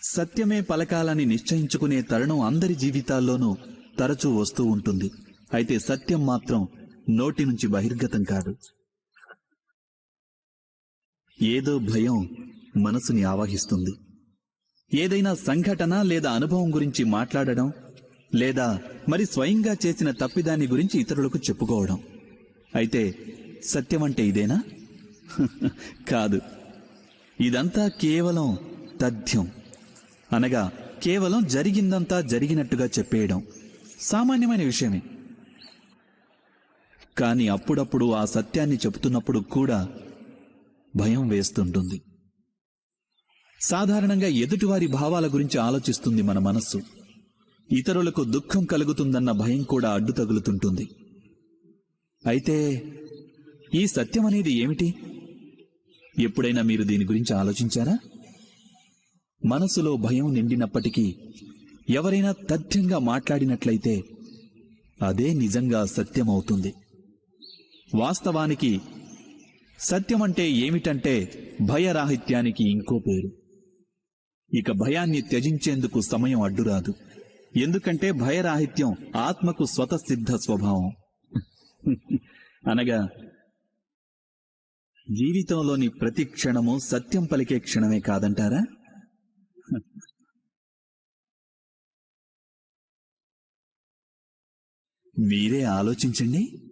సత్యమే పలకాలని నిశ్చయించుకునే తరుణం అందరి జీవితాల్లోనూ తరచూ వస్తూ ఉంటుంది. అయితే సత్యం మాత్రం నోటి నుంచి బహిర్గతం కాదు. ఏదో భయం మనసుని ఆవహిస్తుంది. ఏదైనా సంఘటన లేదా అనుభవం గురించి మాట్లాడడం, లేదా మరి స్వయంగా చేసిన తప్పిదాన్ని గురించి ఇతరులకు చెప్పుకోవడం. అయితే సత్యమంటే ఇదేనా? కాదు. ఇదంతా కేవలం తథ్యం, అనగా కేవలం జరిగిందంతా జరిగినట్టుగా చెప్పేయడం సామాన్యమైన విషయమే. కానీ అప్పుడప్పుడు ఆ సత్యాన్ని చెబుతున్నప్పుడు కూడా భయం వేస్తుంటుంది. సాధారణంగా ఎదుటివారి భావాల గురించి ఆలోచిస్తుంది మన మనస్సు. ఇతరులకు దుఃఖం కలుగుతుందన్న భయం కూడా అడ్డు తగులుతుంటుంది. అయితే ఈ సత్యం అనేది ఏమిటి? ఎప్పుడైనా మీరు దీని గురించి ఆలోచించారా? మనసులో భయం నిండినప్పటికీ ఎవరైనా తథ్యంగా మాట్లాడినట్లయితే అదే నిజంగా సత్యమవుతుంది. వాస్తవానికి సత్యమంటే ఏమిటంటే భయరాహిత్యానికి ఇంకో పేరు. ఇక భయాన్ని త్యజించేందుకు సమయం అడ్డురాదు. ఎందుకంటే భయరాహిత్యం ఆత్మకు స్వతసిద్ధ స్వభావం. అనగా జీవితంలోని ప్రతి క్షణము సత్యం పలికే క్షణమే కాదంటారా? మీరే ఆలోచించండి.